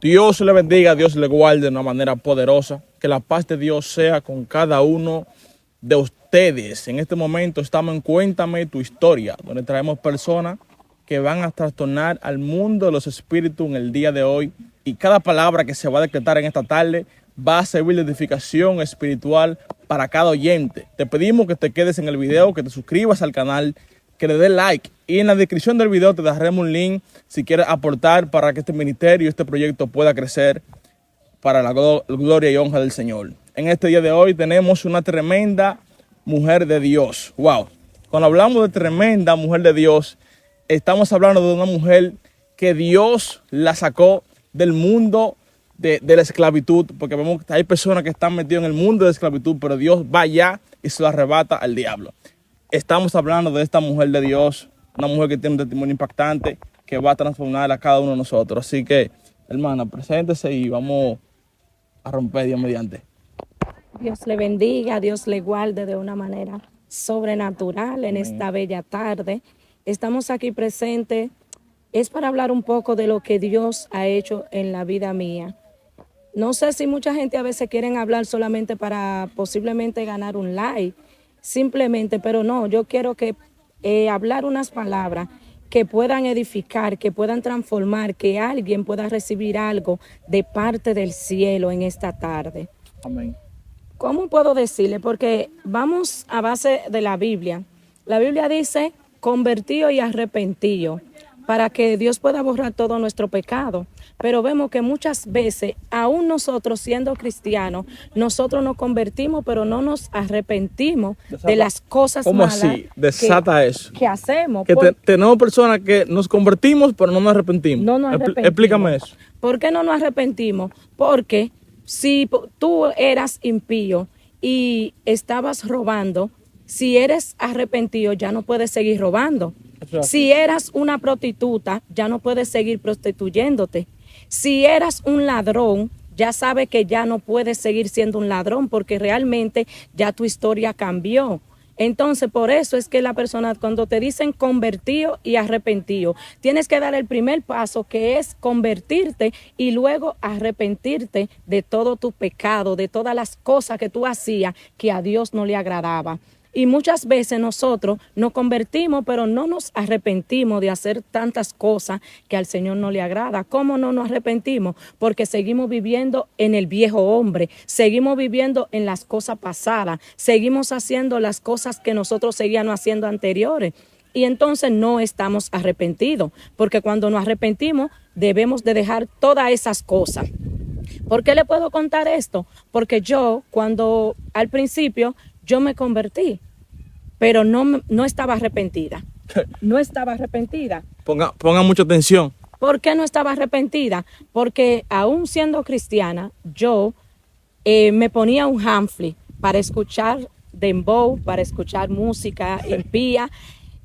Dios le bendiga, Dios le guarde de una manera poderosa. Que la paz de Dios sea con cada uno de ustedes. En este momento estamos en Cuéntame tu historia, donde traemos personas que van a trastornar al mundo de los espíritus en el día de hoy. Y cada palabra que se va a decretar en esta tarde va a servir de edificación espiritual para cada oyente. Te pedimos que te quedes en el video, que te suscribas al canal, que le dé like, y en la descripción del video te dejaremos un link si quieres aportar para que este ministerio, este proyecto pueda crecer para la gloria y honra del Señor. En este día de hoy tenemos una tremenda mujer de Dios. Wow. Cuando hablamos de tremenda mujer de Dios, estamos hablando de una mujer que Dios la sacó del mundo de la esclavitud, porque vemos que hay personas que están metidas en el mundo de la esclavitud, pero Dios va allá y se lo arrebata al diablo. Estamos hablando de esta mujer de Dios, una mujer que tiene un testimonio impactante que va a transformar a cada uno de nosotros. Así que, hermana, preséntese y vamos a romper Dios mediante. Dios le bendiga, Dios le guarde de una manera sobrenatural en esta bella tarde. Estamos aquí presentes, es para hablar un poco de lo que Dios ha hecho en la vida mía. No sé si mucha gente a veces quieren hablar solamente para posiblemente ganar un like, simplemente, pero no, yo quiero que hablar unas palabras que puedan edificar, que puedan transformar, que alguien pueda recibir algo de parte del cielo en esta tarde. Amén. ¿Cómo puedo decirle? Porque vamos a base de la Biblia. La Biblia dice, convertido y arrepentido, para que Dios pueda borrar todo nuestro pecado. Pero vemos que muchas veces, aún nosotros siendo cristianos, nosotros nos convertimos, pero no nos arrepentimos de las cosas malas. ¿Cómo así? Desata eso. Que hacemos. Que tenemos personas que nos convertimos, pero no nos arrepentimos. No nos arrepentimos. Explícame eso. ¿Por qué no nos arrepentimos? Porque si tú eras impío y estabas robando, si eres arrepentido ya no puedes seguir robando. Si eras una prostituta, ya no puedes seguir prostituyéndote. Si eras un ladrón, ya sabes que ya no puedes seguir siendo un ladrón porque realmente ya tu historia cambió. Entonces, por eso es que la persona, cuando te dicen convertido y arrepentido, tienes que dar el primer paso, que es convertirte y luego arrepentirte de todo tu pecado, de todas las cosas que tú hacías que a Dios no le agradaba. Y muchas veces nosotros nos convertimos, pero no nos arrepentimos de hacer tantas cosas que al Señor no le agrada. ¿Cómo no nos arrepentimos? Porque seguimos viviendo en el viejo hombre, seguimos viviendo en las cosas pasadas, seguimos haciendo las cosas que nosotros seguíamos haciendo anteriores. Y entonces no estamos arrepentidos, porque cuando nos arrepentimos debemos de dejar todas esas cosas. ¿Por qué le puedo contar esto? Porque yo, cuando al principio yo me convertí, pero no estaba arrepentida. No estaba arrepentida. Ponga mucha atención. ¿Por qué no estaba arrepentida? Porque aún siendo cristiana, yo me ponía un hamfli para escuchar dembow, para escuchar música impía,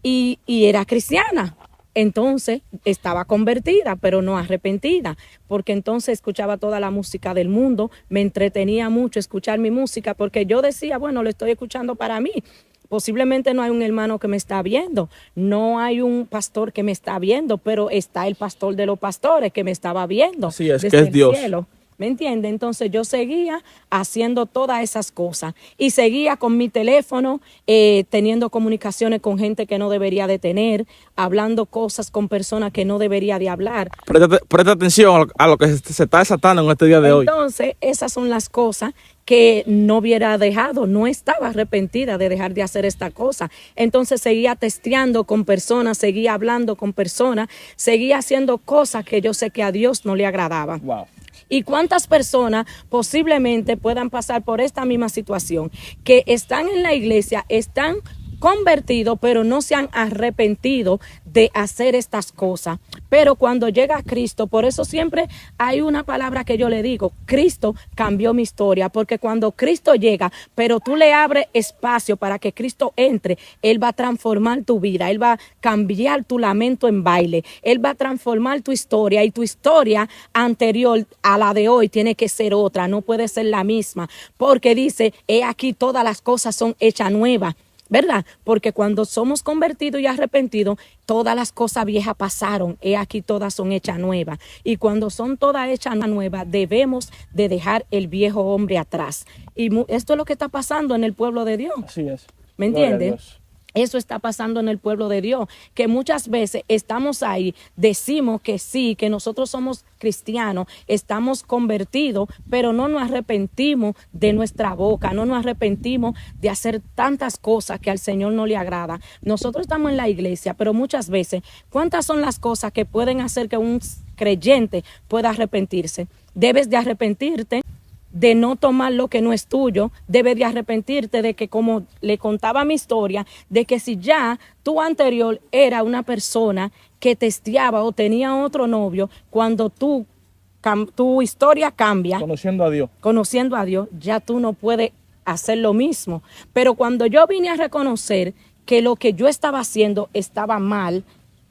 y era cristiana. Entonces estaba convertida, pero no arrepentida, porque entonces escuchaba toda la música del mundo, me entretenía mucho escuchar mi música, porque yo decía, bueno, lo estoy escuchando para mí. Posiblemente no hay un hermano que me está viendo, no hay un pastor que me está viendo, pero está el pastor de los pastores que me estaba viendo. Así es, que es Dios. Cielo. ¿Me entiende? Entonces yo seguía haciendo todas esas cosas y seguía con mi teléfono, teniendo comunicaciones con gente que no debería de tener, hablando cosas con personas que no debería de hablar. Presta atención a lo que se está desatando en este día de hoy. Entonces esas son las cosas que no hubiera dejado, no estaba arrepentida de dejar de hacer esta cosa. Entonces seguía testeando con personas, seguía hablando con personas, seguía haciendo cosas que yo sé que a Dios no le agradaban. Wow. ¿Y cuántas personas posiblemente puedan pasar por esta misma situación? Que están en la iglesia, están convertidos, pero no se han arrepentido de hacer estas cosas. Pero cuando llega Cristo, por eso siempre hay una palabra que yo le digo, Cristo cambió mi historia, porque cuando Cristo llega, pero tú le abres espacio para que Cristo entre, Él va a transformar tu vida, Él va a cambiar tu lamento en baile, Él va a transformar tu historia, y tu historia anterior a la de hoy tiene que ser otra, no puede ser la misma, porque dice, he aquí todas las cosas son hechas nuevas. ¿verdad? Porque cuando somos convertidos y arrepentidos, todas las cosas viejas pasaron, he aquí todas son hechas nuevas. Y cuando son todas hechas nuevas, debemos de dejar el viejo hombre atrás. Y esto es lo que está pasando en el pueblo de Dios. Así es. ¿Me entiendes? Eso está pasando en el pueblo de Dios, que muchas veces estamos ahí, decimos que sí, que nosotros somos cristianos, estamos convertidos, pero no nos arrepentimos de nuestra boca, no nos arrepentimos de hacer tantas cosas que al Señor no le agrada. Nosotros estamos en la iglesia, pero muchas veces, ¿cuántas son las cosas que pueden hacer que un creyente pueda arrepentirse? Debes de arrepentirte de no tomar lo que no es tuyo, debes de arrepentirte de que, como le contaba mi historia, de que si ya tu anterior era una persona que testeaba o tenía otro novio, cuando tu historia cambia, conociendo a Dios, ya tú no puedes hacer lo mismo. Pero cuando yo vine a reconocer que lo que yo estaba haciendo estaba mal,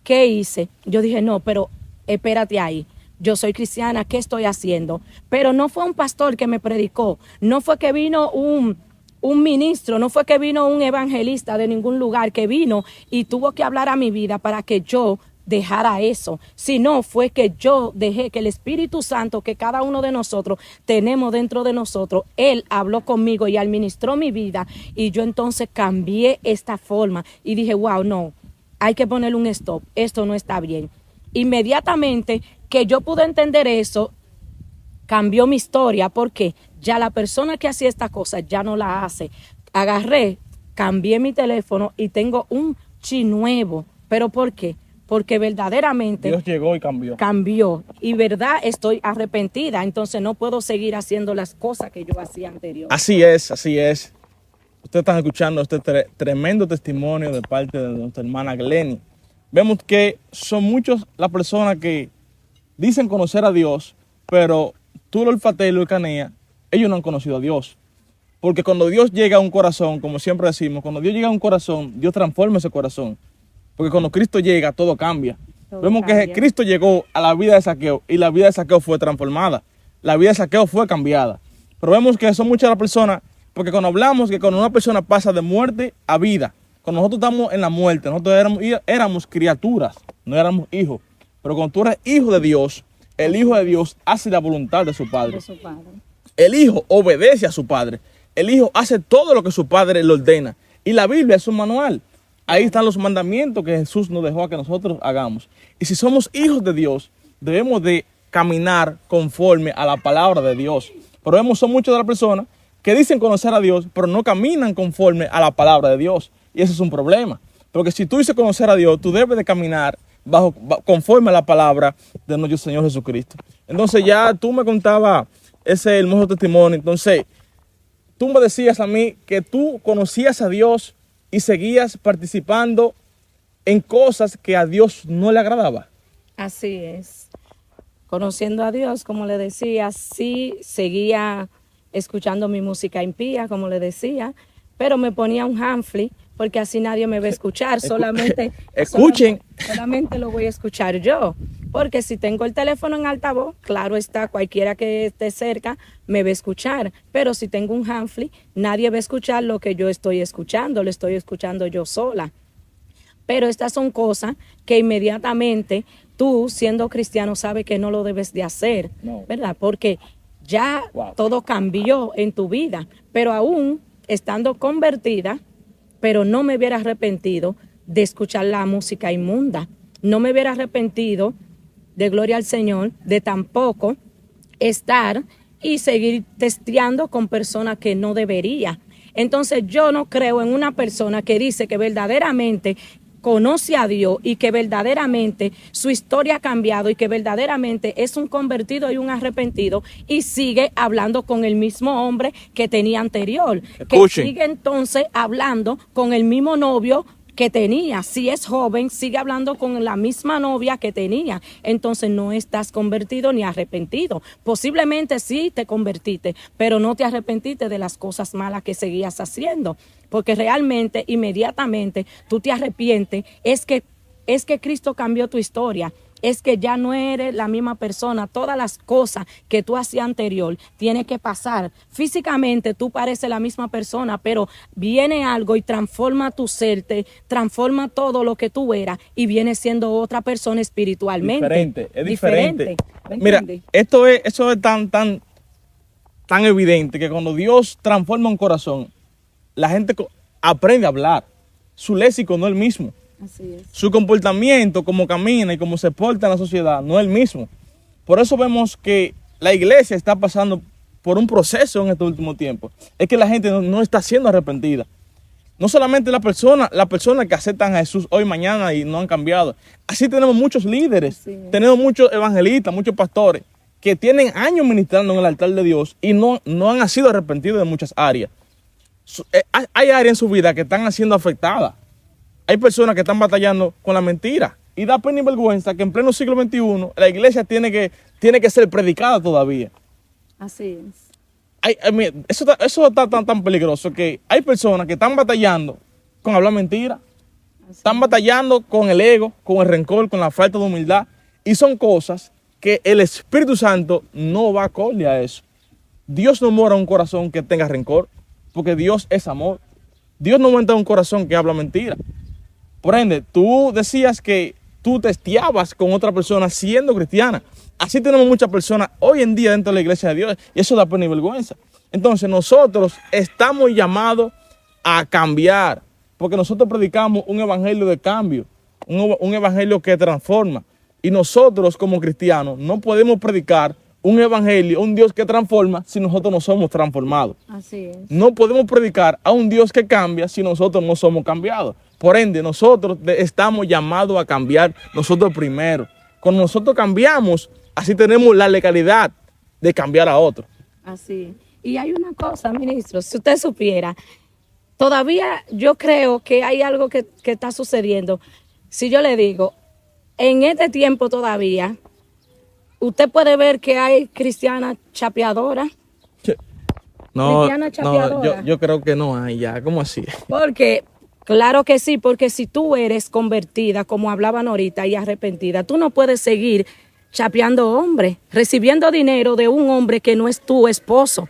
¿qué hice? Yo dije, no, pero espérate ahí. Yo soy cristiana, ¿qué estoy haciendo? Pero no fue un pastor que me predicó, no fue que vino un ministro, no fue que vino un evangelista de ningún lugar que vino y tuvo que hablar a mi vida para que yo dejara eso, sino fue que yo dejé que el Espíritu Santo que cada uno de nosotros tenemos dentro de nosotros, Él habló conmigo y administró mi vida y yo entonces cambié esta forma y dije, wow, no, hay que ponerle un stop, esto no está bien. Inmediatamente que yo pude entender eso, cambió mi historia porque ya la persona que hacía esta cosa ya no la hace. Agarré, cambié mi teléfono y tengo un chip nuevo. ¿Pero por qué? Porque verdaderamente Dios llegó y cambió. Cambió. Y verdad, estoy arrepentida. Entonces no puedo seguir haciendo las cosas que yo hacía anterior. Así es, así es. Ustedes están escuchando este tremendo testimonio de parte de nuestra hermana Glenny. Vemos que son muchas las personas que dicen conocer a Dios, pero tú, el olfatero y el canea, ellos no han conocido a Dios. Porque cuando Dios llega a un corazón, como siempre decimos, cuando Dios llega a un corazón, Dios transforma ese corazón. Porque cuando Cristo llega, todo cambia. Vemos que Cristo llegó a la vida de Zaqueo y la vida de Zaqueo fue transformada. La vida de Zaqueo fue cambiada. Pero vemos que son muchas las personas, porque cuando hablamos que cuando una persona pasa de muerte a vida, cuando nosotros estamos en la muerte, nosotros éramos criaturas, no éramos hijos. Pero cuando tú eres hijo de Dios, el hijo de Dios hace la voluntad de su padre. El hijo obedece a su padre. El hijo hace todo lo que su padre le ordena. Y la Biblia es un manual. Ahí están los mandamientos que Jesús nos dejó a que nosotros hagamos. Y si somos hijos de Dios, debemos de caminar conforme a la palabra de Dios. Pero vemos son muchas de las personas que dicen conocer a Dios, pero no caminan conforme a la palabra de Dios. Y ese es un problema. Porque si tú dices conocer a Dios, tú debes de caminar conforme a la palabra de nuestro Señor Jesucristo. Entonces ya tú me contabas ese hermoso testimonio. Entonces tú me decías a mí que tú conocías a Dios y seguías participando en cosas que a Dios no le agradaba. Así es. Conociendo a Dios, como le decía, sí seguía escuchando mi música impía, como le decía, pero me ponía un Humphrey porque así nadie me va a escuchar, solamente lo voy a escuchar yo, porque si tengo el teléfono en altavoz, claro está, cualquiera que esté cerca me va a escuchar, pero si tengo un Humphrey, nadie va a escuchar lo que yo estoy escuchando, lo estoy escuchando yo sola. Pero estas son cosas que inmediatamente tú, siendo cristiano, sabes que no lo debes de hacer, ¿verdad? Porque ya todo cambió en tu vida, pero aún estando convertida, pero no me hubiera arrepentido de escuchar la música inmunda. No me hubiera arrepentido, de gloria al Señor, de tampoco estar y seguir testeando con personas que no debería. Entonces yo no creo en una persona que dice que verdaderamente conoce a Dios y que verdaderamente su historia ha cambiado y que verdaderamente es un convertido y un arrepentido y sigue hablando con el mismo hombre que tenía anterior. Escuchen. Que sigue entonces hablando con el mismo novio que tenía. Si es joven, sigue hablando con la misma novia que tenía. Entonces no estás convertido ni arrepentido. Posiblemente sí te convertiste, pero no te arrepentiste de las cosas malas que seguías haciendo. Porque realmente, inmediatamente, tú te arrepientes. Es que Cristo cambió tu historia. es que ya no eres la misma persona. Todas las cosas que tú hacías anterior tienen que pasar. Físicamente tú pareces la misma persona, pero viene algo y transforma tu ser, te transforma todo lo que tú eras y vienes siendo otra persona espiritualmente. Diferente, es diferente. ¿Me Mira, entiendes? eso es tan evidente que cuando Dios transforma un corazón, la gente aprende a hablar. Su léxico no es el mismo. Así es. Su comportamiento, como camina y cómo se porta en la sociedad, no es el mismo. Por eso vemos que la iglesia está pasando por un proceso en estos últimos tiempos. Es que la gente no está siendo arrepentida. No solamente la persona que aceptan a Jesús hoy, mañana y no han cambiado. Así tenemos muchos líderes, tenemos muchos evangelistas, muchos pastores que tienen años ministrando en el altar de Dios y no han sido arrepentidos de muchas áreas. Hay áreas en su vida que están siendo afectadas. Hay personas que están batallando con la mentira. Y da pena y vergüenza que en pleno siglo XXI la iglesia tiene que ser predicada todavía. Así es. Mira, eso está tan peligroso que hay personas que están batallando con hablar mentira. Están batallando con el ego, con el rencor, con la falta de humildad. Y son cosas que el Espíritu Santo no va acorde a eso. Dios no mora en un corazón que tenga rencor, porque Dios es amor. Dios no mora en un corazón que habla mentira. Por ende, tú decías que tú testeabas con otra persona siendo cristiana. Así tenemos muchas personas hoy en día dentro de la iglesia de Dios y eso da pena y vergüenza. Entonces nosotros estamos llamados a cambiar porque nosotros predicamos un evangelio de cambio, un evangelio que transforma. Y nosotros como cristianos no podemos predicar un evangelio, un Dios que transforma si nosotros no somos transformados. Así es. No podemos predicar a un Dios que cambia si nosotros no somos cambiados. Por ende, nosotros estamos llamados a cambiar nosotros primero. Cuando nosotros cambiamos, así tenemos la legalidad de cambiar a otro. Así. Y hay una cosa, ministro, si usted supiera, todavía yo creo que hay algo que está sucediendo. Si yo le digo, en este tiempo todavía, usted puede ver que hay cristianas chapeadoras. No, yo creo que no hay ya. ¿Cómo así? Porque, claro que sí, porque si tú eres convertida, como hablaban ahorita, y arrepentida, tú no puedes seguir chapeando hombres, recibiendo dinero de un hombre que no es tu esposo.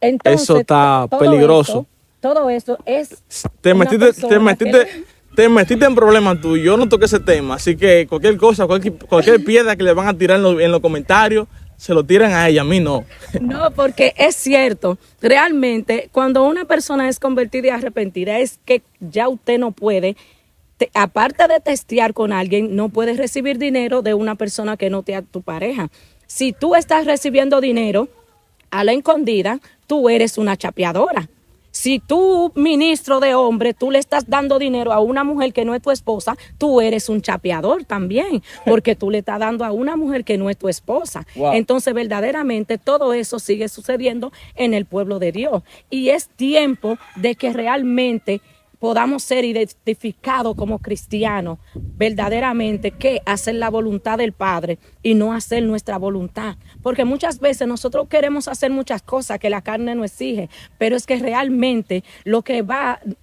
Entonces, eso está peligroso. Todo eso es... Te metiste en problemas tú. Yo no toqué ese tema. Así que cualquier cosa, cualquier piedra que le van a tirar en los comentarios, se lo tiran a ella, a mí no. No, porque es cierto. Realmente, cuando una persona es convertida y arrepentida, es que ya usted no puede, aparte de testear con alguien, no puedes recibir dinero de una persona que no te tu pareja. Si tú estás recibiendo dinero a la escondida, tú eres una chapeadora. Si tú, ministro de hombre, tú le estás dando dinero a una mujer que no es tu esposa, tú eres un chapeador también, porque tú le estás dando a una mujer que no es tu esposa. Wow. Entonces, verdaderamente, todo eso sigue sucediendo en el pueblo de Dios. Y es tiempo de que realmente podamos ser identificados como cristianos, verdaderamente, que hacer la voluntad del Padre y no hacer nuestra voluntad. Porque muchas veces nosotros queremos hacer muchas cosas que la carne no exige, pero es que realmente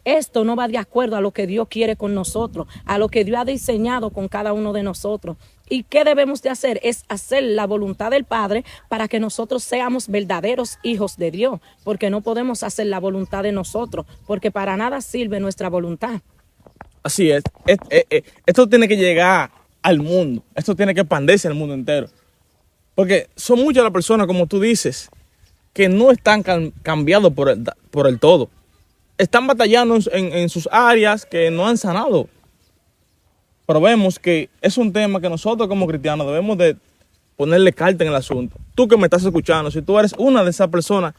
esto no va de acuerdo a lo que Dios quiere con nosotros, a lo que Dios ha diseñado con cada uno de nosotros. ¿Y qué debemos de hacer? Es hacer la voluntad del Padre para que nosotros seamos verdaderos hijos de Dios, porque no podemos hacer la voluntad de nosotros, porque para nada sirve nuestra voluntad. Así es. Esto tiene que llegar al mundo, esto tiene que expandirse al mundo entero, porque son muchas las personas, como tú dices, que no están cambiados por el todo. Están batallando en sus áreas que no han sanado. Pero vemos que es un tema que nosotros como cristianos debemos de ponerle carta en el asunto. Tú que me estás escuchando, si tú eres una de esas personas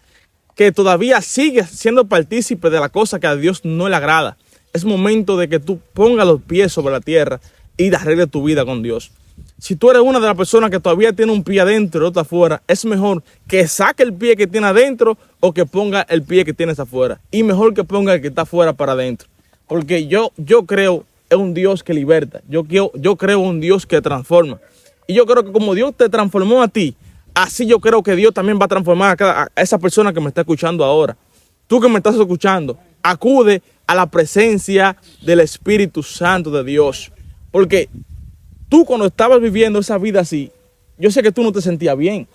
que todavía sigue siendo partícipe de la cosa que a Dios no le agrada, es momento de que tú pongas los pies sobre la tierra y arregles tu vida con Dios. Si tú eres una de las personas que todavía tiene un pie adentro y otro afuera, es mejor que saque el pie que tiene adentro o que ponga el pie que tienes afuera. Y mejor que ponga el que está afuera para adentro. Porque yo creo en un Dios que liberta. Yo creo en un Dios que transforma. Y yo creo que como Dios te transformó a ti, así yo creo que Dios también va a transformar a esa persona que me está escuchando ahora. Tú que me estás escuchando, acude a la presencia del Espíritu Santo de Dios. Porque tú cuando estabas viviendo esa vida así, yo sé que tú no te sentías bien.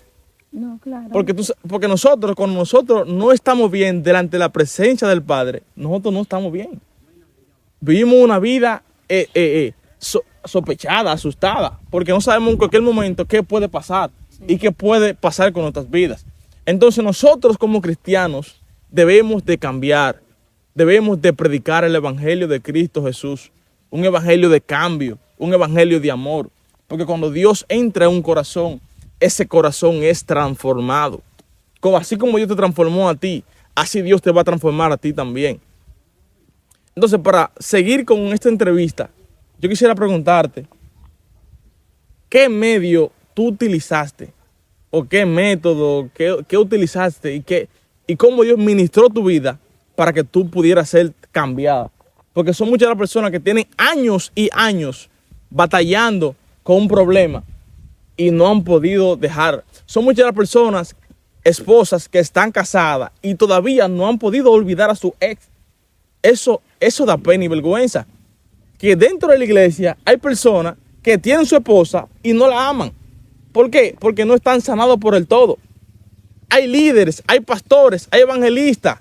No, claro. Porque nosotros, cuando nosotros no estamos bien delante de la presencia del Padre, nosotros no estamos bien. Vivimos una vida sospechada, asustada, porque no sabemos en cualquier momento qué puede pasar y qué puede pasar con nuestras vidas. Entonces nosotros como cristianos debemos de cambiar, debemos de predicar el evangelio de Cristo Jesús, un evangelio de cambio, un evangelio de amor, porque cuando Dios entra en un corazón, ese corazón es transformado. Así como Dios te transformó a ti, así Dios te va a transformar a ti también. Entonces, para seguir con esta entrevista, yo quisiera preguntarte, ¿qué medio tú utilizaste? ¿O qué método, qué utilizaste y cómo Dios ministró tu vida para que tú pudieras ser cambiada? Porque son muchas las personas que tienen años y años batallando con un problema y no han podido dejar. Son muchas las personas, esposas que están casadas y todavía no han podido olvidar a su ex. Eso da pena y vergüenza. Que dentro de la iglesia hay personas que tienen su esposa y no la aman. ¿Por qué? Porque no están sanados por el todo. Hay líderes, hay pastores, hay evangelistas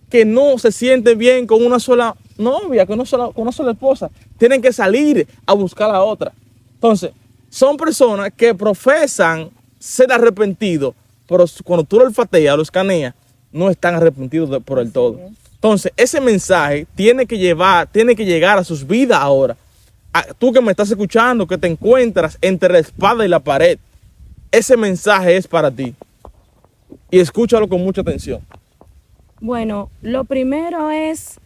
que no se sienten bien con una sola novia, con una sola esposa. Tienen que salir a buscar a otra. Entonces, son personas que profesan ser arrepentidos, pero cuando tú lo olfateas, lo escaneas, no están arrepentidos por el todo. Entonces, ese mensaje tiene que llegar a sus vidas ahora. Tú que me estás escuchando, que te encuentras entre la espada y la pared, ese mensaje es para ti. Y escúchalo con mucha atención. Bueno, lo primero es,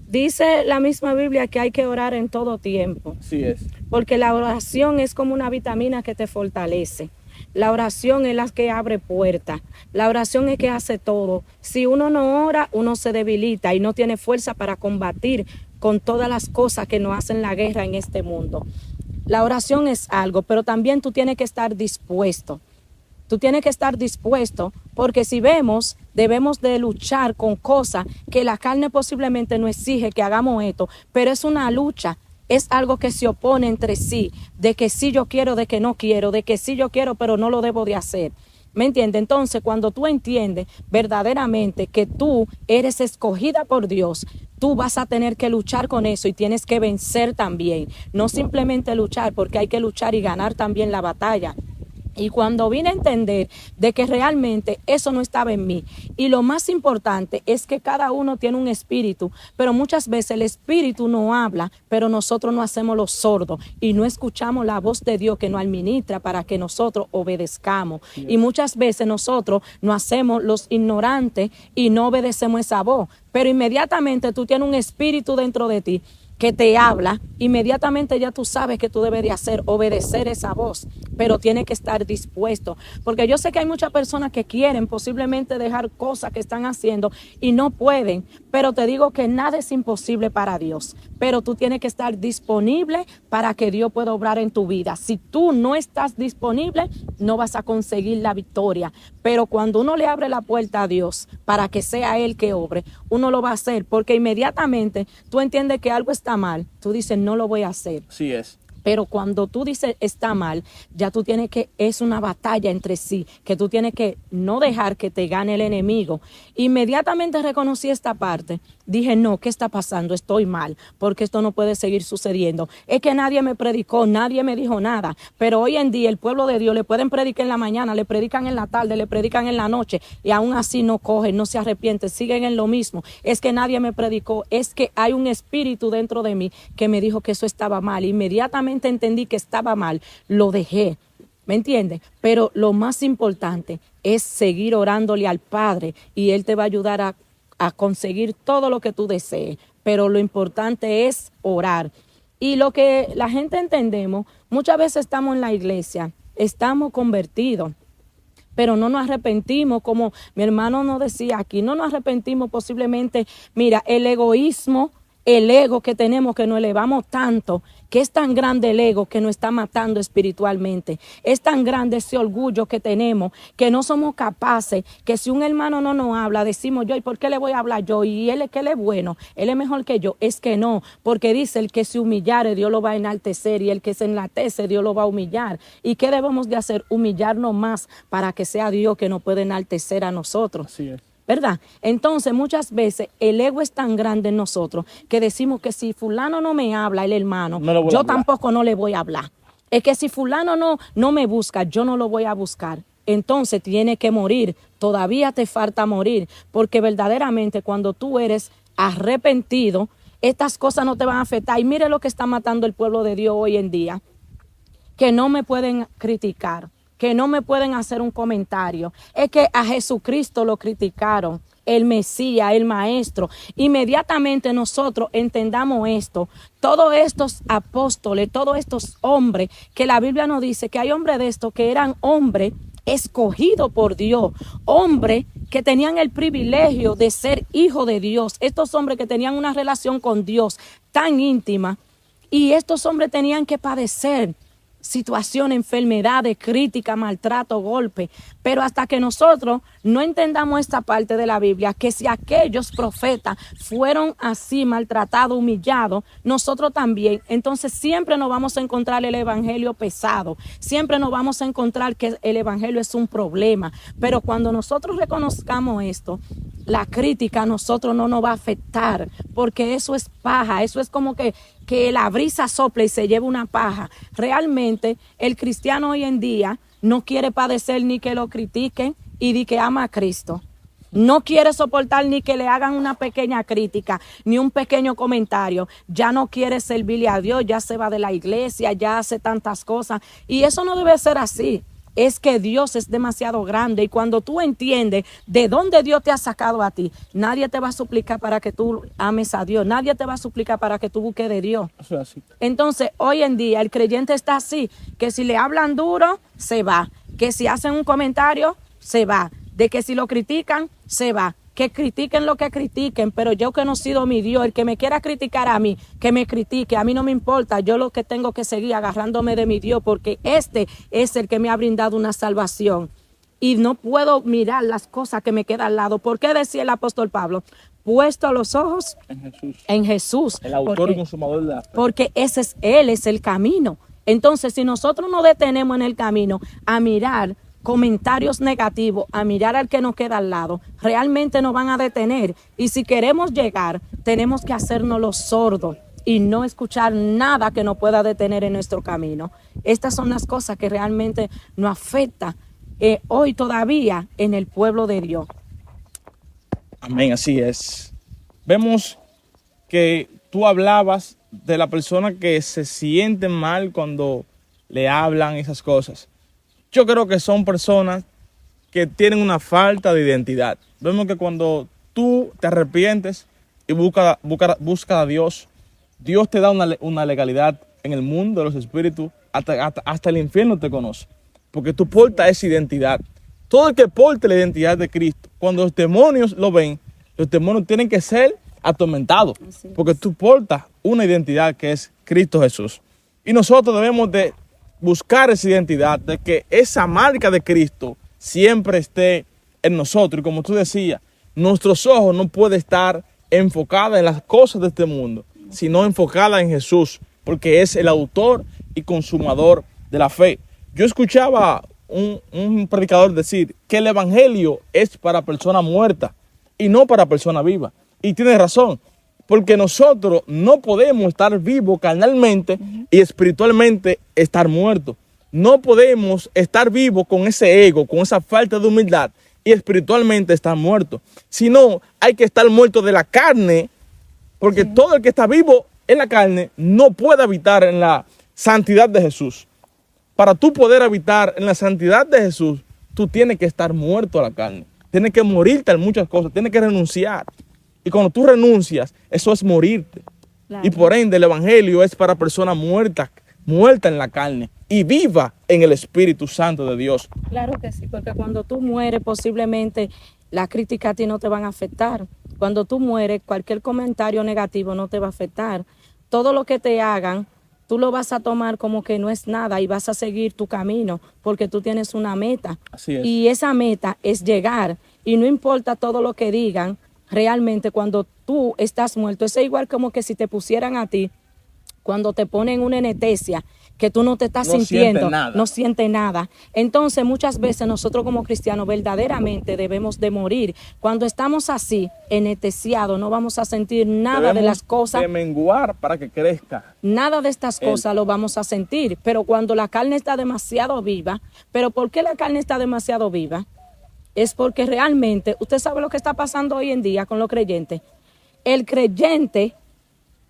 dice la misma Biblia que hay que orar en todo tiempo. Así es. Porque la oración es como una vitamina que te fortalece. La oración es la que abre puertas. La oración es que hace todo. Si uno no ora, uno se debilita y no tiene fuerza para combatir con todas las cosas que nos hacen la guerra en este mundo. La oración es algo, pero también tú tienes que estar dispuesto. Tú tienes que estar dispuesto, porque si vemos, debemos de luchar con cosas que la carne posiblemente no exige que hagamos esto, pero es una lucha. Es algo que se opone entre sí, de que sí yo quiero, de que no quiero, de que sí yo quiero, pero no lo debo de hacer. ¿Me entiendes? Entonces, cuando tú entiendes verdaderamente que tú eres escogida por Dios, tú vas a tener que luchar con eso y tienes que vencer también. No simplemente luchar, porque hay que luchar y ganar también la batalla. Y cuando vine a entender de que realmente eso no estaba en mí, y lo más importante es que cada uno tiene un espíritu, pero muchas veces el espíritu no habla, pero nosotros no hacemos los sordos y no escuchamos la voz de Dios que nos administra para que nosotros obedezcamos. Y muchas veces nosotros nos hacemos los ignorantes y no obedecemos esa voz, pero inmediatamente tú tienes un espíritu dentro de ti que te habla, inmediatamente ya tú sabes que tú debes de hacer, obedecer esa voz, pero tienes que estar dispuesto, porque yo sé que hay muchas personas que quieren posiblemente dejar cosas que están haciendo y no pueden, pero te digo que nada es imposible para Dios, pero tú tienes que estar disponible para que Dios pueda obrar en tu vida. Si tú no estás disponible, no vas a conseguir la victoria, pero cuando uno le abre la puerta a Dios para que sea Él que obre, uno lo va a hacer, porque inmediatamente tú entiendes que algo está mal, tú dices no lo voy a hacer. Así es. Pero cuando tú dices está mal, ya tú tienes que, es una batalla entre sí, que tú tienes que no dejar que te gane el enemigo. Inmediatamente reconocí esta parte, dije no, ¿qué está pasando? Estoy mal, porque esto no puede seguir sucediendo. Es que nadie me predicó, nadie me dijo nada, pero hoy en día el pueblo de Dios le pueden predicar en la mañana, le predican en la tarde, le predican en la noche y aún así no cogen, no se arrepienten, siguen en lo mismo. Es que nadie me predicó, es que hay un espíritu dentro de mí que me dijo que eso estaba mal. Inmediatamente entendí que estaba mal, lo dejé, ¿me entiendes? Pero lo más importante es seguir orándole al Padre y Él te va a ayudar a conseguir todo lo que tú desees, pero lo importante es orar. Y lo que la gente entendemos, muchas veces estamos en la iglesia, estamos convertidos, pero no nos arrepentimos, como mi hermano nos decía aquí, no nos arrepentimos posiblemente, mira, el egoísmo el ego que tenemos, que nos elevamos tanto, que es tan grande el ego que nos está matando espiritualmente. Es tan grande ese orgullo que tenemos, que no somos capaces, que si un hermano no nos habla, decimos yo, ¿y por qué le voy a hablar yo? Y él es que él es bueno, él es mejor que yo. Es que no, porque dice, el que se humillare, Dios lo va a enaltecer, y el que se enaltece, Dios lo va a humillar. ¿Y qué debemos de hacer? Humillarnos más para que sea Dios que nos pueda enaltecer a nosotros. Así es. ¿Verdad? Entonces muchas veces el ego es tan grande en nosotros que decimos que si fulano no me habla, el hermano, No yo tampoco no le voy a hablar. Es que si fulano no me busca, yo no lo voy a buscar. Entonces tiene que morir, todavía te falta morir, porque verdaderamente cuando tú eres arrepentido, estas cosas no te van a afectar. Y mire lo que está matando el pueblo de Dios hoy en día, que no me pueden criticar, que no me pueden hacer un comentario. Es que a Jesucristo lo criticaron, el Mesías, el Maestro. Inmediatamente nosotros entendamos esto. Todos estos apóstoles, todos estos hombres, que la Biblia nos dice que hay hombres de estos que eran hombres escogidos por Dios, hombres que tenían el privilegio de ser hijos de Dios, estos hombres que tenían una relación con Dios tan íntima, y estos hombres tenían que padecer situaciones, enfermedades, críticas, maltrato, golpe. Pero hasta que nosotros no entendamos esta parte de la Biblia, que si aquellos profetas fueron así maltratados, humillados, nosotros también, entonces siempre nos vamos a encontrar el evangelio pesado, siempre nos vamos a encontrar que el evangelio es un problema. Pero cuando nosotros reconozcamos esto, la crítica a nosotros no nos va a afectar, porque eso es paja, eso es como que la brisa sopla y se lleva una paja. Realmente el cristiano hoy en día no quiere padecer ni que lo critiquen y di que ama a Cristo. No quiere soportar ni que le hagan una pequeña crítica, ni un pequeño comentario. Ya no quiere servirle a Dios, ya se va de la iglesia, ya hace tantas cosas. Y eso no debe ser así. Es que Dios es demasiado grande, y cuando tú entiendes de dónde Dios te ha sacado a ti, nadie te va a suplicar para que tú ames a Dios, nadie te va a suplicar para que tú busques de Dios. Eso es así. Entonces, hoy en día el creyente está así, que si le hablan duro, se va, que si hacen un comentario, se va, de que si lo critican, se va. Que critiquen lo que critiquen, pero yo que no he sido mi Dios, el que me quiera criticar a mí, que me critique, a mí no me importa. Yo lo que tengo que seguir agarrándome de mi Dios, porque este es el que me ha brindado una salvación. Y no puedo mirar las cosas que me quedan al lado. ¿Por qué decía el apóstol Pablo? Puesto los ojos en Jesús. El autor y consumador de la fe. Porque Él es el camino. Entonces, si nosotros nos detenemos en el camino a mirar comentarios negativos, a mirar al que nos queda al lado, realmente nos van a detener. Y si queremos llegar, tenemos que hacernos los sordos y no escuchar nada que nos pueda detener en nuestro camino. Estas son las cosas que realmente nos afectan hoy todavía en el pueblo de Dios. Amén, así es. Vemos que tú hablabas de la persona que se siente mal cuando le hablan esas cosas. Yo creo que son personas que tienen una falta de identidad. Vemos que cuando tú te arrepientes y buscas a Dios, Dios te da una legalidad en el mundo de los espíritus, hasta el infierno te conoce, porque tú portas esa identidad. Todo el que porte la identidad de Cristo, cuando los demonios lo ven, los demonios tienen que ser atormentados, porque tú portas una identidad que es Cristo Jesús. Y nosotros debemos de buscar esa identidad, de que esa marca de Cristo siempre esté en nosotros. Y como tú decías, nuestros ojos no pueden estar enfocados en las cosas de este mundo, sino enfocadas en Jesús, porque es el autor y consumador de la fe. Yo escuchaba un predicador decir que el evangelio es para personas muertas y no para personas vivas. Y tiene razón, porque nosotros no podemos estar vivos carnalmente y espiritualmente estar muertos. No podemos estar vivos con ese ego, con esa falta de humildad y espiritualmente estar muertos. Sino hay que estar muerto de la carne, porque todo el que está vivo en la carne no puede habitar en la santidad de Jesús. Para tú poder habitar en la santidad de Jesús, tú tienes que estar muerto a la carne. Tienes que morirte en muchas cosas, tienes que renunciar. Y cuando tú renuncias, eso es morirte. Claro. Y por ende el evangelio es para personas muertas en la carne y viva en el Espíritu Santo de Dios. Claro que sí, porque cuando tú mueres posiblemente las críticas a ti no te van a afectar. Cuando tú mueres, cualquier comentario negativo no te va a afectar. Todo lo que te hagan, tú lo vas a tomar como que no es nada y vas a seguir tu camino porque tú tienes una meta. Así es. Y esa meta es llegar. Y no importa todo lo que digan, realmente cuando tú estás muerto, es igual como que si te pusieran a ti, cuando te ponen una anestesia, que tú no te estás sintiendo, no sientes nada. Entonces, muchas veces nosotros como cristianos verdaderamente debemos de morir. Cuando estamos así, anestesiados, no vamos a sentir nada de las cosas. De menguar para que crezca. Nada de estas cosas lo vamos a sentir. Pero cuando la carne está demasiado viva, ¿pero por qué la carne está demasiado viva? Es porque realmente, usted sabe lo que está pasando hoy en día con los creyentes. El creyente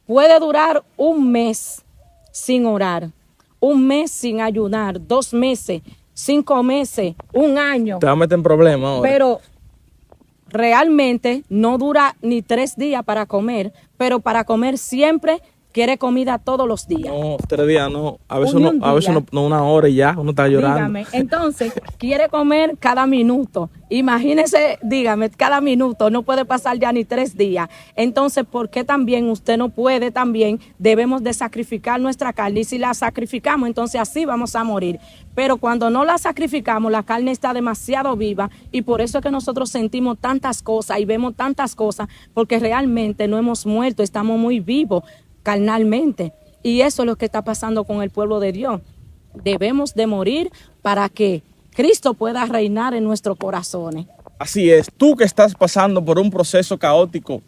puede durar un mes sin orar, un mes sin ayunar, 2 meses, 5 meses, un año. Te va a meter en problemas ahora. Pero realmente no dura ni 3 días para comer, pero para comer siempre quiere comida todos los días. No, 3 días no. A veces no, una hora y ya, uno está llorando. Dígame, entonces quiere comer cada minuto. Imagínese, dígame, cada minuto, no puede pasar ya ni 3 días. Entonces, ¿por qué también usted no puede? También debemos de sacrificar nuestra carne. Y si la sacrificamos, entonces así vamos a morir. Pero cuando no la sacrificamos, la carne está demasiado viva y por eso es que nosotros sentimos tantas cosas y vemos tantas cosas, porque realmente no hemos muerto, estamos muy vivos carnalmente. Y eso es lo que está pasando con el pueblo de Dios. Debemos de morir para que Cristo pueda reinar en nuestros corazones. Así es, tú que estás pasando por un proceso caótico,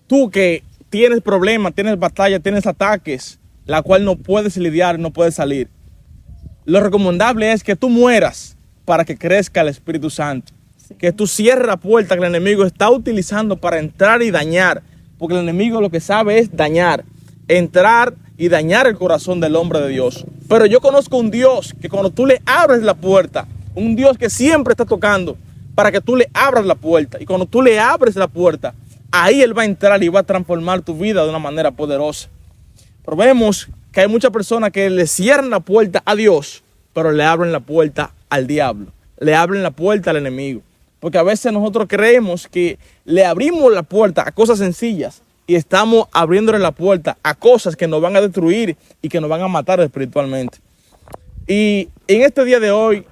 tú que tienes problemas, tienes batallas, tienes ataques, la cual no puedes lidiar, no puedes salir. Lo recomendable es que tú mueras para que crezca el Espíritu Santo. Sí. Que tú cierres la puerta que el enemigo está utilizando para entrar y dañar. Porque el enemigo lo que sabe es dañar, entrar y dañar el corazón del hombre de Dios. Pero yo conozco un Dios que cuando tú le abres la puerta, un Dios que siempre está tocando para que tú le abras la puerta. Y cuando tú le abres la puerta, ahí Él va a entrar y va a transformar tu vida de una manera poderosa. Pero vemos que hay muchas personas que le cierran la puerta a Dios, pero le abren la puerta al diablo, le abren la puerta al enemigo. Porque a veces nosotros creemos que le abrimos la puerta a cosas sencillas y estamos abriéndole la puerta a cosas que nos van a destruir y que nos van a matar espiritualmente. Y en este día de hoy,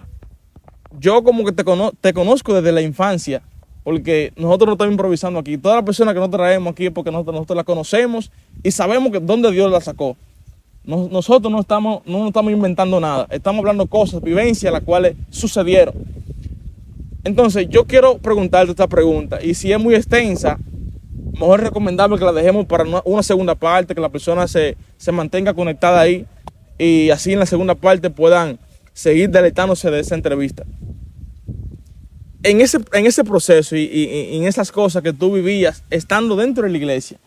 yo como que te conozco desde la infancia, porque nosotros no estamos improvisando aquí. Todas las personas que nos traemos aquí es porque nosotros la conocemos y sabemos que dónde Dios la sacó. Nosotros no estamos inventando nada, estamos hablando cosas, vivencias, las cuales sucedieron. Entonces, yo quiero preguntarte esta pregunta, y si es muy extensa, mejor es recomendable que la dejemos para una segunda parte, que la persona se mantenga conectada ahí, y así en la segunda parte puedan seguir deleitándose de esa entrevista. En ese proceso y en esas cosas que tú vivías, estando dentro de la iglesia,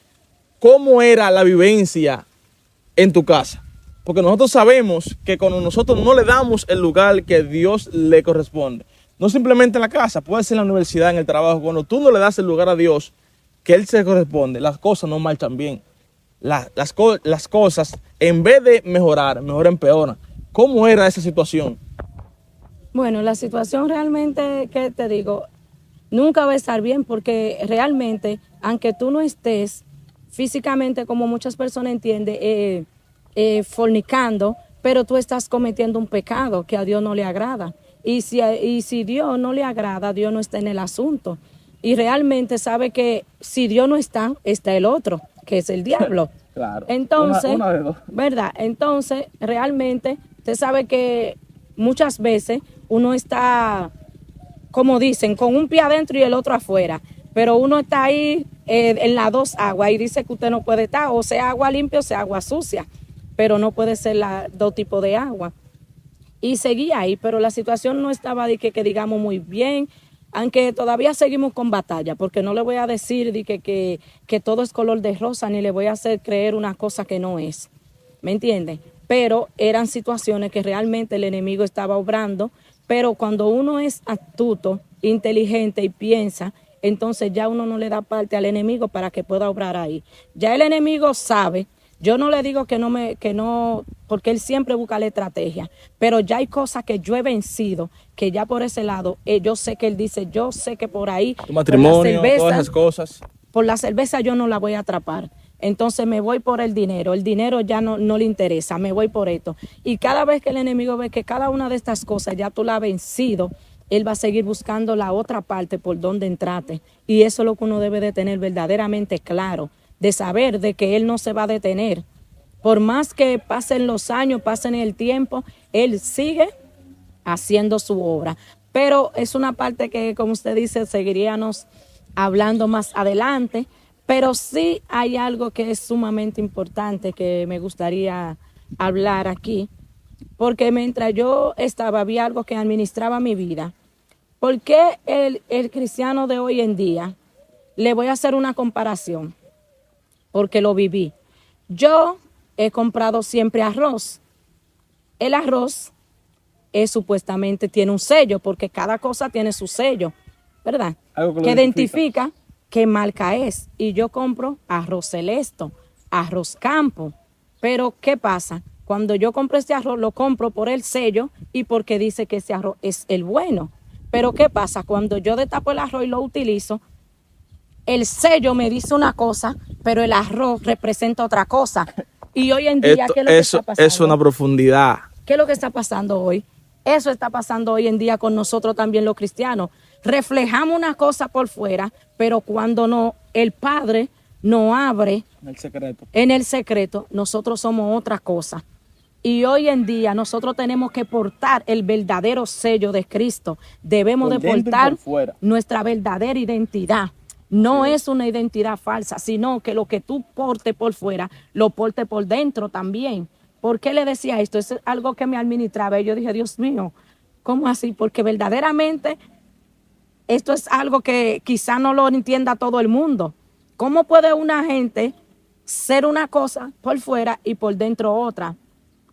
¿cómo era la vivencia en tu casa? Porque nosotros sabemos que cuando nosotros no le damos el lugar que Dios le corresponde, no simplemente en la casa, puede ser en la universidad, en el trabajo. Cuando tú no le das el lugar a Dios que Él se corresponde, las cosas no marchan bien. Las cosas, en vez de mejorar, empeoran. ¿Cómo era esa situación? Bueno, la situación realmente, ¿qué te digo? Nunca va a estar bien porque realmente, aunque tú no estés físicamente, como muchas personas entienden, fornicando, pero tú estás cometiendo un pecado que a Dios no le agrada. Y si Dios no le agrada, Dios no está en el asunto. Y realmente sabe que si Dios no está, está el otro, que es el diablo. Claro. Entonces, una de dos. ¿verdad? Entonces, realmente, usted sabe que muchas veces uno está, como dicen, con un pie adentro y el otro afuera. Pero uno está ahí en las 2 aguas y dice que usted no puede estar, o sea agua limpia o sea agua sucia. Pero no puede ser los 2 tipos de agua. Y seguía ahí, pero la situación no estaba de que digamos muy bien, aunque todavía seguimos con batalla, porque no le voy a decir de que todo es color de rosa, ni le voy a hacer creer una cosa que no es, ¿me entiende? Pero eran situaciones que realmente el enemigo estaba obrando, pero cuando uno es astuto, inteligente y piensa, entonces ya uno no le da parte al enemigo para que pueda obrar ahí. Ya el enemigo sabe. Yo no le digo que no, porque él siempre busca la estrategia, pero ya hay cosas que yo he vencido, que ya por ese lado, yo sé que él dice, yo sé que por ahí, tu matrimonio, por la cerveza, todas esas cosas. por la cerveza yo no la voy a atrapar. Entonces me voy por el dinero ya no le interesa, me voy por esto. Y cada vez que el enemigo ve que cada una de estas cosas ya tú la has vencido, él va a seguir buscando la otra parte por donde entrate. Y eso es lo que uno debe de tener verdaderamente claro, de saber de que él no se va a detener. Por más que pasen los años, pasen el tiempo, él sigue haciendo su obra. Pero es una parte que, como usted dice, seguiríamos hablando más adelante. Pero sí hay algo que es sumamente importante que me gustaría hablar aquí, porque mientras yo estaba, había algo que administraba mi vida. ¿Por qué el cristiano de hoy en día? Le voy a hacer una comparación, porque lo viví. Yo he comprado siempre arroz. El arroz supuestamente tiene un sello, porque cada cosa tiene su sello, ¿verdad? Algo que identifica qué marca es. Y yo compro arroz Celeste, arroz Campo. Pero ¿qué pasa? Cuando yo compro este arroz, lo compro por el sello y porque dice que ese arroz es el bueno. Pero ¿qué pasa? Cuando yo destapo el arroz y lo utilizo, el sello me dice una cosa, pero el arroz representa otra cosa. Y hoy en día, ¿qué es lo que está pasando? Es una profundidad. ¿Qué es lo que está pasando hoy? Eso está pasando hoy en día con nosotros también los cristianos. Reflejamos una cosa por fuera, pero cuando no, el Padre nos abre en el secreto, nosotros somos otra cosa. Y hoy en día nosotros tenemos que portar el verdadero sello de Cristo. Debemos de portar nuestra verdadera identidad. No es una identidad falsa, sino que lo que tú portes por fuera, lo portes por dentro también. ¿Por qué le decía esto? Es algo que me administraba. Y yo dije, Dios mío, ¿cómo así? Porque verdaderamente esto es algo que quizá no lo entienda todo el mundo. ¿Cómo puede una gente ser una cosa por fuera y por dentro otra?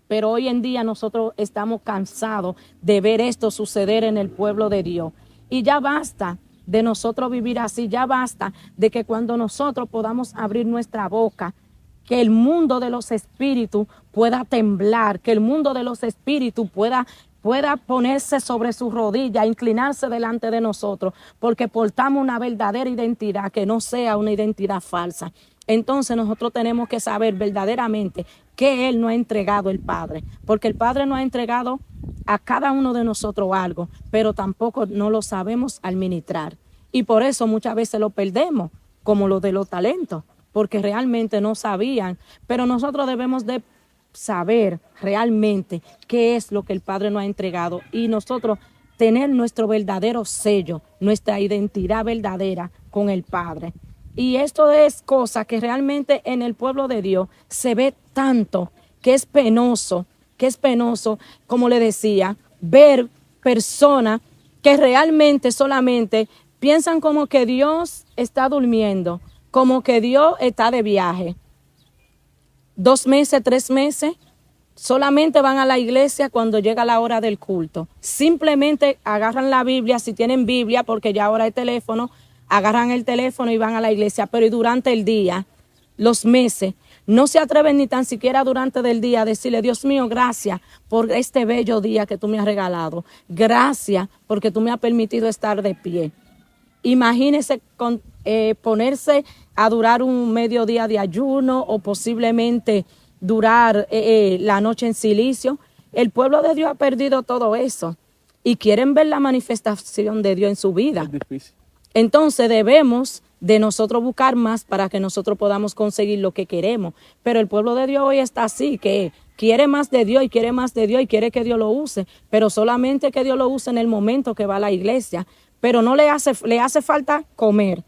Pero hoy en día nosotros estamos cansados de ver esto suceder en el pueblo de Dios. Y ya basta de nosotros vivir así, ya basta de que cuando nosotros podamos abrir nuestra boca, que el mundo de los espíritus pueda temblar, que el mundo de los espíritus pueda ponerse sobre sus rodillas, inclinarse delante de nosotros, porque portamos una verdadera identidad que no sea una identidad falsa. Entonces nosotros tenemos que saber verdaderamente que Él nos ha entregado el Padre, porque el Padre nos ha entregado a cada uno de nosotros algo, pero tampoco no lo sabemos administrar. Y por eso muchas veces lo perdemos, como lo de los talentos, porque realmente no sabían. Pero nosotros debemos de saber realmente qué es lo que el Padre nos ha entregado y nosotros tener nuestro verdadero sello, nuestra identidad verdadera con el Padre. Y esto es cosa que realmente en el pueblo de Dios se ve tanto que es penoso, como le decía, ver personas que realmente solamente piensan como que Dios está durmiendo, como que Dios está de viaje. 2 meses, 3 meses, solamente van a la iglesia cuando llega la hora del culto. Simplemente agarran la Biblia, si tienen Biblia, porque ya ahora hay teléfono, agarran el teléfono y van a la iglesia, pero y durante el día, los meses, no se atreven ni tan siquiera durante el día a decirle, Dios mío, gracias por este bello día que tú me has regalado. Gracias porque tú me has permitido estar de pie. Imagínese ponerse a durar un mediodía de ayuno o posiblemente durar la noche en silicio. El pueblo de Dios ha perdido todo eso y quieren ver la manifestación de Dios en su vida. Es difícil. Entonces debemos de nosotros buscar más para que nosotros podamos conseguir lo que queremos. Pero el pueblo de Dios hoy está así, que quiere más de Dios y quiere más de Dios y quiere que Dios lo use, pero solamente que Dios lo use en el momento que va a la iglesia. Pero no le hace falta comer.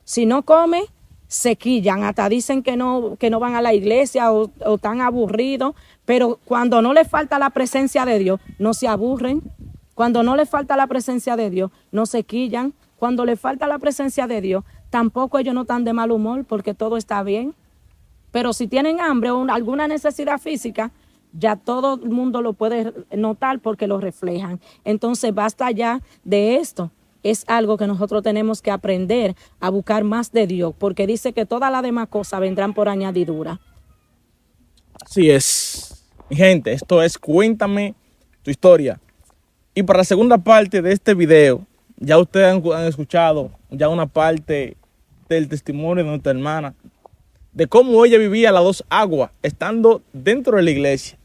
Si no come, se quillan, hasta dicen que no van a la iglesia o están aburridos. Pero cuando no le falta la presencia de Dios, no se aburren. Cuando no le falta la presencia de Dios, no se quillan. Cuando le falta la presencia de Dios, tampoco ellos no están de mal humor porque todo está bien. Pero si tienen hambre o alguna necesidad física, ya todo el mundo lo puede notar porque lo reflejan. Entonces basta ya de esto. Es algo que nosotros tenemos que aprender a buscar más de Dios, porque dice que todas las demás cosas vendrán por añadidura. Así es. Mi gente, esto es Cuéntame tu historia. Y para la segunda parte de este video, ya ustedes han escuchado ya una parte comparte el testimonio de nuestra hermana, de cómo ella vivía las dos aguas, estando dentro de la iglesia,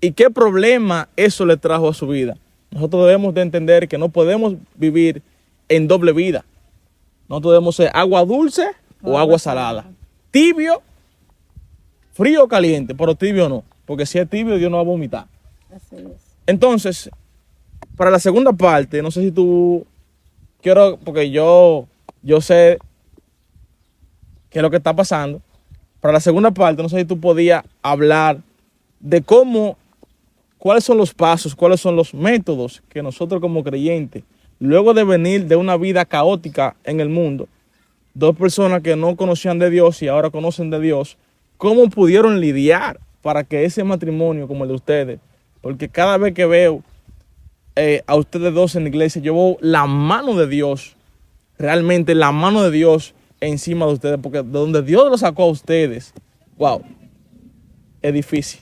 y qué problema eso le trajo a su vida. Nosotros debemos de entender que no podemos vivir en doble vida. Nosotros debemos ser agua dulce o agua salada. Tibio, frío o caliente, pero tibio no. Porque si es tibio, Dios no va a vomitar. Así es. Entonces, para la segunda parte, no sé si tú porque yo sé qué es lo que está pasando. Para la segunda parte, no sé si tú podías hablar de cuáles son los pasos, cuáles son los métodos que nosotros como creyentes, luego de venir de una vida caótica en el mundo, dos personas que no conocían de Dios y ahora conocen de Dios, cómo pudieron lidiar para que ese matrimonio como el de ustedes, porque cada vez que veo a ustedes dos en la iglesia, yo veo la mano de Dios, realmente la mano de Dios encima de ustedes, porque de donde Dios los sacó a ustedes, wow, es difícil.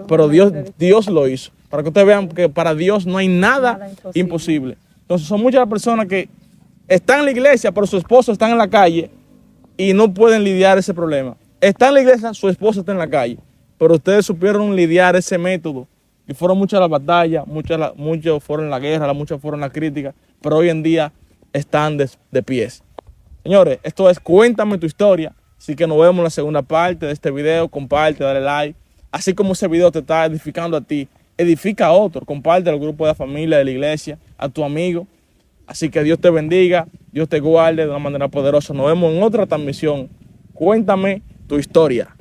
Pero Dios lo hizo. Para que ustedes vean que para Dios no hay nada imposible. Entonces son muchas las personas que están en la iglesia, pero su esposo está en la calle y no pueden lidiar ese problema. Está en la iglesia, su esposo está en la calle, pero ustedes supieron lidiar ese método. Y fueron muchas las batallas, muchos fueron la guerra, muchas fueron las críticas, pero hoy en día están de pies. Señores, esto es Cuéntame tu historia. Así que nos vemos en la segunda parte de este video. Comparte, dale like. Así como ese video te está edificando a ti, edifica a otro. Comparte al grupo de la familia, de la iglesia, a tu amigo. Así que Dios te bendiga, Dios te guarde de una manera poderosa. Nos vemos en otra transmisión. Cuéntame tu historia.